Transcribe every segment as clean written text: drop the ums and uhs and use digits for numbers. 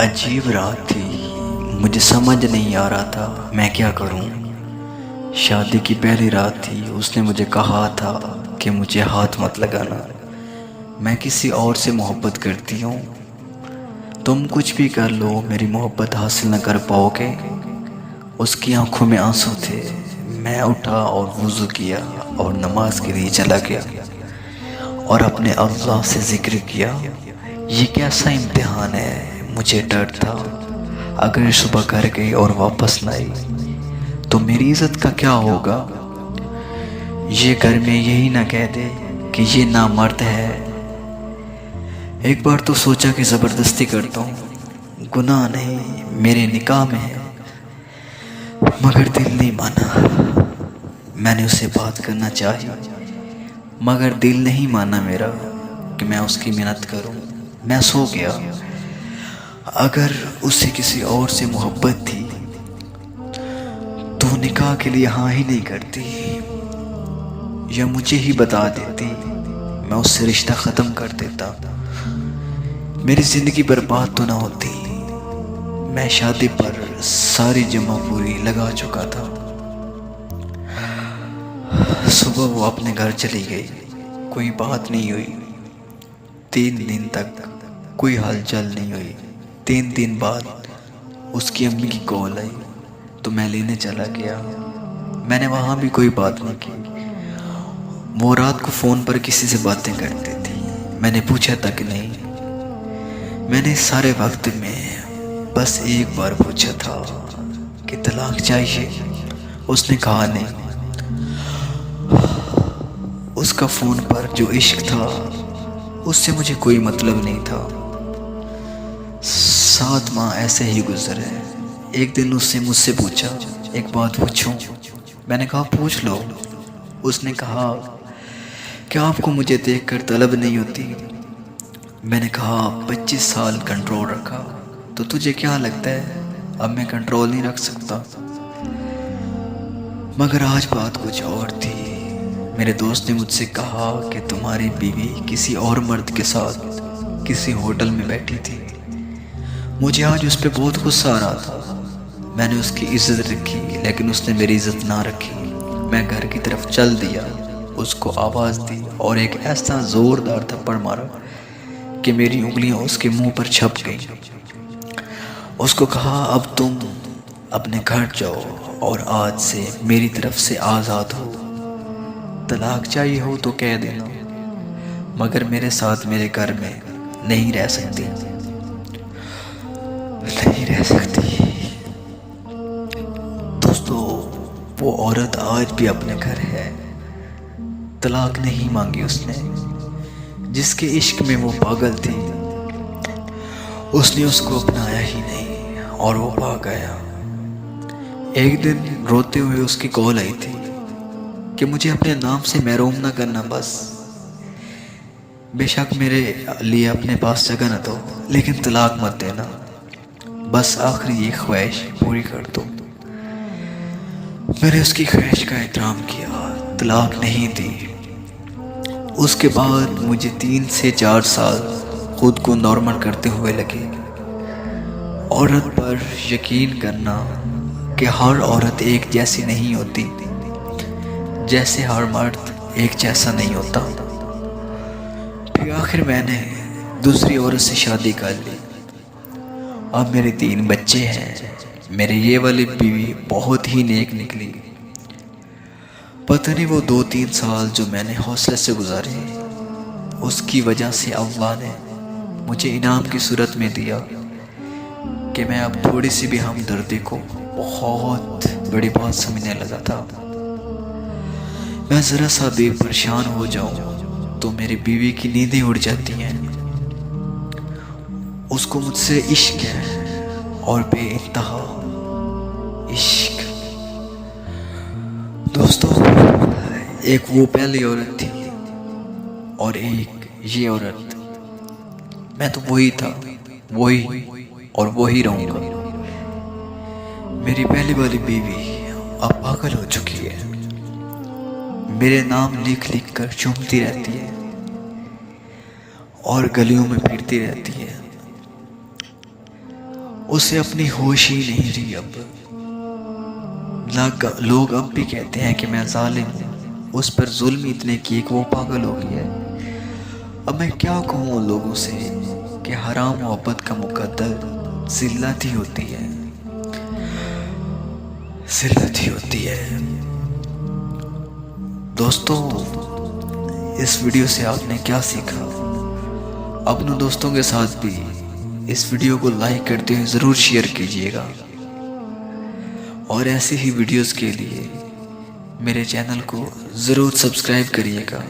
عجیب رات تھی، مجھے سمجھ نہیں آ رہا تھا میں کیا کروں۔ شادی کی پہلی رات تھی، اس نے مجھے کہا تھا کہ مجھے ہاتھ مت لگانا، میں کسی اور سے محبت کرتی ہوں، تم کچھ بھی کر لو میری محبت حاصل نہ کر پاؤ گے۔ اس کی آنکھوں میں آنسو تھے۔ میں اٹھا اور وضو کیا اور نماز کے لیے چلا گیا اور اپنے اللہ سے ذکر کیا۔ یہ کیسا امتحان ہے، مجھے ڈر تھا اگر صبح گھر گئی اور واپس نہ آئی تو میری عزت کا کیا ہوگا۔ یہ گھر میں یہی نہ کہہ دے کہ یہ نامرد ہے۔ ایک بار تو سوچا کہ زبردستی کرتا ہوں، گناہ نہیں، میرے نکاح میں ہے، مگر دل نہیں مانا۔ میں نے اسے بات کرنا چاہی مگر دل نہیں مانا میرا کہ میں اس کی محنت کروں۔ میں سو گیا۔ اگر اسے کسی اور سے محبت تھی تو نکاح کے لیے ہاں ہی نہیں کرتی، یا مجھے ہی بتا دیتی، میں اس سے رشتہ ختم کر دیتا، میری زندگی برباد تو نہ ہوتی۔ میں شادی پر ساری جمع پوری لگا چکا تھا۔ صبح وہ اپنے گھر چلی گئی، کوئی بات نہیں ہوئی۔ 3 دن تک کوئی حل چل نہیں ہوئی۔ 3 دن بعد اس کی امی کی کال آئی تو میں لینے چلا گیا۔ میں نے وہاں بھی کوئی بات نہیں کی۔ وہ رات کو فون پر کسی سے باتیں کرتی تھی، میں نے پوچھا تک نہیں۔ میں نے اس سارے وقت میں بس ایک بار پوچھا تھا کہ طلاق چاہیے، اس نے کہا نہیں۔ اس کا فون پر جو عشق تھا اس سے مجھے کوئی مطلب نہیں تھا۔ 7 ماہ ایسے ہی گزرے۔ ایک دن اس نے مجھ سے پوچھا ایک بات پوچھوں؟ میں نے کہا پوچھ لو۔ اس نے کہا کیا آپ کو مجھے دیکھ کر طلب نہیں ہوتی؟ میں نے کہا 25 سال کنٹرول رکھا تو تجھے کیا لگتا ہے اب میں کنٹرول نہیں رکھ سکتا؟ مگر آج بات کچھ اور تھی۔ میرے دوست نے مجھ سے کہا کہ تمہاری بیوی کسی اور مرد کے ساتھ کسی ہوٹل میں بیٹھی تھی۔ مجھے آج اس پہ بہت غصہ آ رہا تھا۔ میں نے اس کی عزت رکھی لیکن اس نے میری عزت نہ رکھی۔ میں گھر کی طرف چل دیا، اس کو آواز دی اور ایک ایسا زوردار تھپڑ مارا کہ میری انگلیاں اس کے منہ پر چھپ گئیں۔ اس کو کہا اب تم اپنے گھر جاؤ اور آج سے میری طرف سے آزاد ہو، طلاق چاہیے ہو تو کہہ دینا، مگر میرے ساتھ میرے گھر میں نہیں رہ سکتی، نہیں رہ سکتی۔ دوستو، وہ عورت آج بھی اپنے گھر ہے، طلاق نہیں مانگی اس نے۔ جس کے عشق میں وہ پاگل تھی اس نے اس کو اپنایا ہی نہیں اور وہ بھاگ گیا۔ ایک دن روتے ہوئے اس کی کال آئی تھی کہ مجھے اپنے نام سے محروم نہ کرنا، بس بے شک میرے لیے اپنے پاس جگہ نہ دو لیکن طلاق مت دینا، بس آخری یہ خواہش پوری کر دو۔ میں نے اس کی خواہش کا احترام کیا، طلاق نہیں دی۔ اس کے بعد مجھے 3 سے 4 سال خود کو نارمل کرتے ہوئے لگے۔ عورت پر یقین کرنا کہ ہر عورت ایک جیسی نہیں ہوتی، جیسے ہر مرد ایک جیسا نہیں ہوتا۔ پھر آخر میں نے دوسری عورت سے شادی کر لی۔ اب میرے 3 بچے ہیں۔ میرے یہ والی بیوی بہت ہی نیک نکلی۔ پتہ نہیں وہ 2-3 سال جو میں نے حوصلے سے گزارے، اس کی وجہ سے اللہ نے مجھے انعام کی صورت میں دیا کہ میں اب تھوڑی سی بھی ہمدردی کو بہت بڑی بات سمجھنے لگا تھا۔ میں ذرا سا بھی پریشان ہو جاؤں تو میری بیوی کی نیندیں اڑ جاتی ہیں۔ اس کو مجھ سے عشق ہے اور بے انتہا عشق۔ دوستو، ایک وہ پہلی عورت تھی اور ایک یہ عورت۔ میں تو وہی تھا، وہی اور وہی رہوں گا۔ میری پہلی والی بیوی اب پاگل ہو چکی ہے، میرے نام لکھ لکھ کر چومتی رہتی ہے اور گلیوں میں پھرتی رہتی ہے۔ اسے اپنی ہوش ہی نہیں رہی اب. لوگ اب بھی کہتے ہیں کہ میں ظالم ہوں، اس پر ظلم اتنے کیے کہ وہ پاگل ہو گیا ہے. اب میں کیا کہوں ان لوگوں سے کہ حرام محبت کا مقدر ذلت ہی ہوتی ہے، ذلت ہی ہوتی ہے. دوستوں، اس ویڈیو سے آپ نے کیا سیکھا؟ اپنے دوستوں کے ساتھ بھی اس ویڈیو کو لائک کرتے ہوئے ضرور شیئر کیجیے گا، اور ایسی ہی ویڈیوز کے لیے میرے چینل کو ضرور سبسکرائب کریے گا.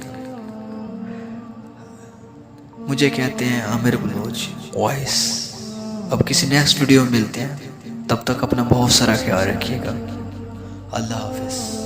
مجھے کہتے ہیں عامر بلوچ وائس. اب کسی نیکسٹ ویڈیو میں ملتے ہیں، تب تک اپنا بہت سارا خیال رکھیے گا. اللہ حافظ.